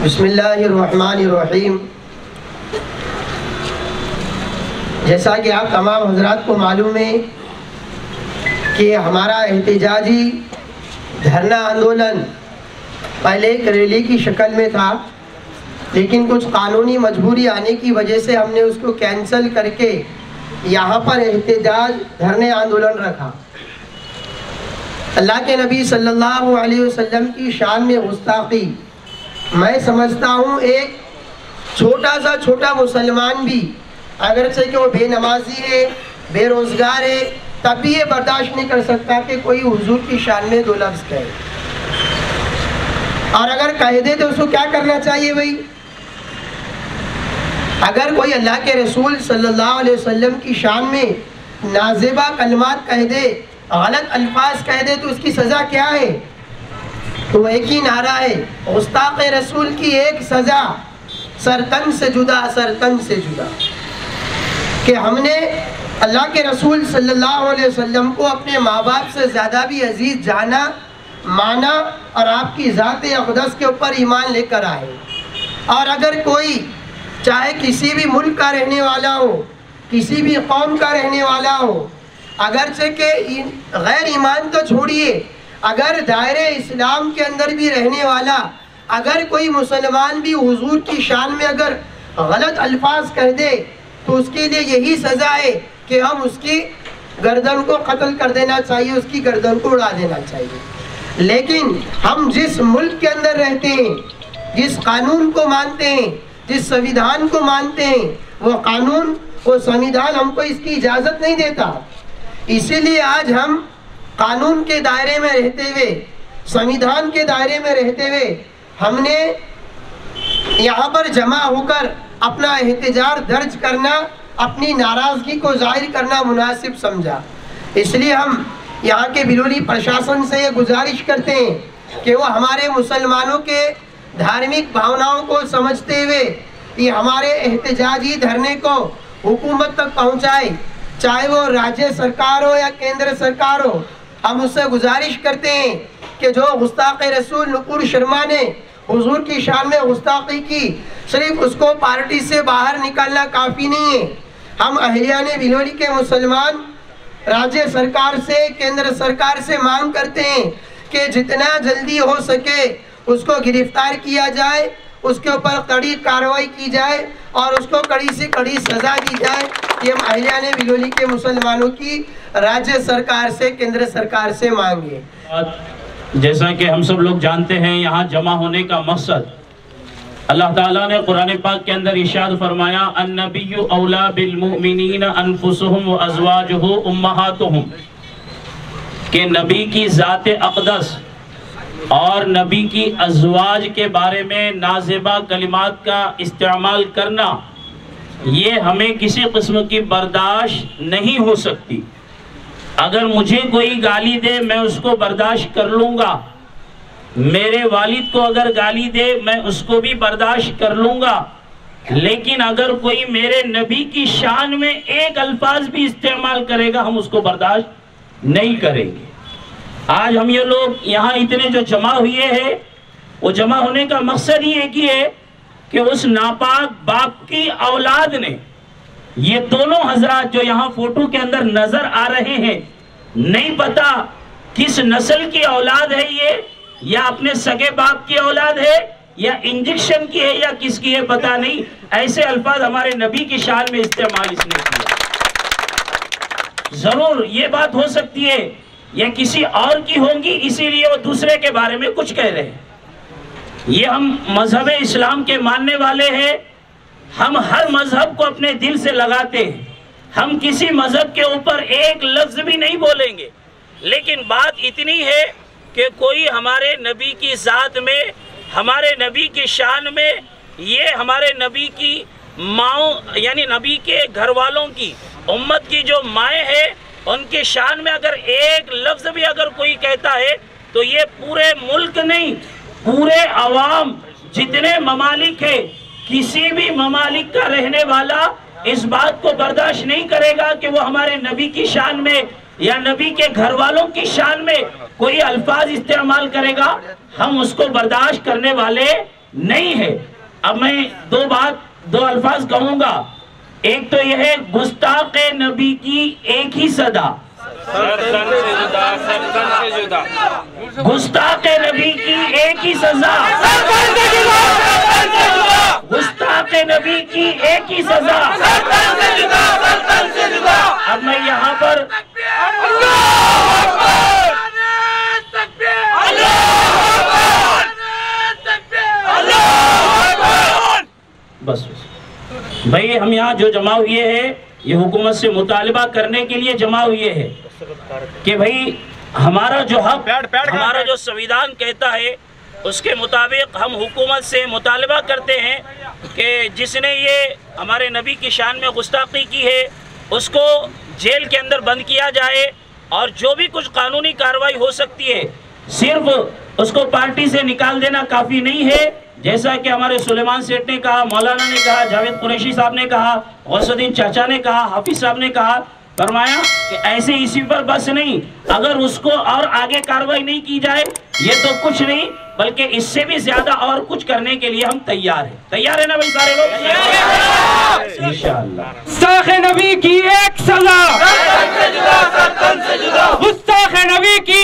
बिस्मिल्लाहिर्रहमानिर्रहीम। जैसा कि आप तमाम हजरात को मालूम है कि हमारा एहतिजाजी धरना आंदोलन पहले एक रैली की शक्ल में था, लेकिन कुछ कानूनी मजबूरी आने की वजह से हमने उसको कैंसिल करके यहाँ पर एहतिजाज धरने आंदोलन रखा। अल्लाह के नबी सल्लल्लाहु अलैहि वसल्लम की शान में गुस्ताखी, मैं समझता हूँ एक छोटा मुसलमान भी अगर से कि वो बेनमाजी है, बेरोज़गार है, तब भी ये बर्दाश्त नहीं कर सकता कि कोई हुजूर की शान में दो लफ्ज़ कहे। और अगर कह दे तो उसको क्या करना चाहिए भाई? अगर कोई अल्लाह के रसूल सल्लल्लाहु अलैहि वसल्लम की शान में नाज़ेबा कलमात कह दे, गलत अल्फाज कह दे, तो उसकी सज़ा क्या है? तो एक ही नारा है, गुस्ताख रसूल की एक सज़ा, सरतन से जुदा, सरतन से जुदा। कि हमने अल्लाह के रसूल सल्लल्लाहु अलैहि वसल्लम को अपने माँ बाप से ज़्यादा भी अजीज़ जाना, माना और आपकी ज़ात अक़दस के ऊपर ईमान लेकर आए। और अगर कोई चाहे किसी भी मुल्क का रहने वाला हो, किसी भी कौम का रहने वाला हो, अगरचे के गैर ईमान तो छोड़िए, अगर दायरे इस्लाम के अंदर भी रहने वाला अगर कोई मुसलमान भी हुजूर की शान में अगर गलत अल्फाज कह दे तो उसके लिए यही सज़ा है कि हम उसकी गर्दन को कत्ल कर देना चाहिए, उसकी गर्दन को उड़ा देना चाहिए। लेकिन हम जिस मुल्क के अंदर रहते हैं, जिस कानून को मानते हैं, जिस संविधान को मानते हैं, वो कानून, वो संविधान हमको इसकी इजाज़त नहीं देता। इसीलिए आज हम कानून के दायरे में रहते हुए, संविधान के दायरे में रहते हुए, हमने यहाँ पर जमा होकर अपना एहतिजाज दर्ज करना, अपनी नाराज़गी को जाहिर करना मुनासिब समझा। इसलिए हम यहाँ के बिलोली प्रशासन से ये गुजारिश करते हैं कि वो हमारे मुसलमानों के धार्मिक भावनाओं को समझते हुए ये हमारे एहतिजाजी धरने को हुकूमत तक पहुँचाए, चाहे वो राज्य सरकार हो या केंद्र सरकार हो। हम उससे गुजारिश करते हैं कि जो गुस्ताख रसूल नुपुर शर्मा ने हुजूर की शान में गुस्ताखी की, सिर्फ उसको पार्टी से बाहर निकालना काफ़ी नहीं है। हम अहलियाने बिलोली के मुसलमान राज्य सरकार से, केंद्र सरकार से मांग करते हैं कि जितना जल्दी हो सके उसको गिरफ्तार किया जाए, उसके ऊपर कड़ी कार्रवाई की जाए और उसको कड़ी से कड़ी सज़ा दी जाए। कि हम अहलियाने बिलोली के मुसलमानों की राज्य सरकार से, केंद्र सरकार से मांगे। जैसा कि हम सब लोग जानते हैं, यहाँ जमा होने का मकसद, अल्लाह ताला ने कुरान पाक के अंदर इरशाद फरमाया, अन्नबिय्यु औला बिल मुमिनीना अनफुसुहुम व अज़वाजुहु उम्महातुहुम, के नबी की ज़ात अक़दस और नबी की अज़वाज के बारे में नाज़ेबा कलिमात का इस्तेमाल करना, ये हमें किसी किस्म की बर्दाश्त नहीं हो सकती। अगर मुझे कोई गाली दे मैं उसको बर्दाश्त कर लूँगा, मेरे वालिद को अगर गाली दे मैं उसको भी बर्दाश्त कर लूँगा, लेकिन अगर कोई मेरे नबी की शान में एक अल्फाज भी इस्तेमाल करेगा हम उसको बर्दाश्त नहीं करेंगे। आज हम ये लोग यहाँ इतने जो जमा हुए हैं, वो जमा होने का मकसद ही एक ही है कि उस नापाक बाप की औलाद ने, ये दोनों हजरात जो यहाँ फोटो के अंदर नजर आ रहे हैं, नहीं पता किस नस्ल की औलाद है ये, या अपने सगे बाप की औलाद है, या इंजेक्शन की है, या किसकी है पता नहीं, ऐसे अल्फाज हमारे नबी की शान में इस्तेमाल इसने किया। जरूर ये बात हो सकती है या किसी और की होंगी, इसीलिए वो दूसरे के बारे में कुछ कह रहे हैं। ये हम मजहब इस्लाम के मानने वाले हैं, हम हर मजहब को अपने दिल से लगाते हैं, हम किसी मजहब के ऊपर एक लफ्ज भी नहीं बोलेंगे। लेकिन बात इतनी है कि कोई हमारे नबी की ज़ात में, हमारे नबी की शान में, ये हमारे नबी की माओ यानी नबी के घर वालों की, उम्मत की जो माएँ हैं, उनके शान में अगर एक लफ्ज़ भी अगर कोई कहता है तो ये पूरे मुल्क नहीं, पूरे अवाम, जितने ममालिक है, किसी भी ममालिक का रहने वाला इस बात को बर्दाश्त नहीं करेगा कि वो हमारे नबी की शान में या नबी के घर वालों की शान में कोई अल्फाज इस्तेमाल करेगा, हम उसको बर्दाश्त करने वाले नहीं है। अब मैं दो अल्फाज कहूंगा। एक तो यह है गुस्ताख नबी की एक ही सदा, गुस्ताख नबी की एक ही सजा, गुस्ताख नबी की एक ही सजा। अब मैं यहाँ पर बस भाई, हम यहाँ जो जमा हुए हैं ये हुकूमत से मुतालिबा करने के लिए जमा हुए हैं कि भाई हमारा जो हक, हमारा जो संविधान कहता है उसके मुताबिक हम हुकूमत से मुतालिबा करते हैं कि जिसने ये हमारे नबी की शान में गुस्ताखी की है उसको जेल के अंदर बंद किया जाए, और जो भी कुछ कानूनी कार्रवाई हो सकती है सिर्फ उसको पार्टी से निकाल देना काफ़ी नहीं है। जैसा कि हमारे सुलेमान सेठ ने कहा, मौलाना ने कहा, जावेद कुरैशी साहब ने कहा, गौसुद्दीन चाचा ने कहा, हाफिज साहब ने कहा, फरमाया कि ऐसे इसी पर बस नहीं, अगर उसको और आगे कार्रवाई नहीं की जाए ये तो कुछ नहीं बल्कि इससे भी ज्यादा और कुछ करने के लिए हम तैयार हैं। तैयार है ना भाई सारे लोग? इंशाअल्लाह। गुस्ताख नबी की एक सजा, गुस्ताख नबी की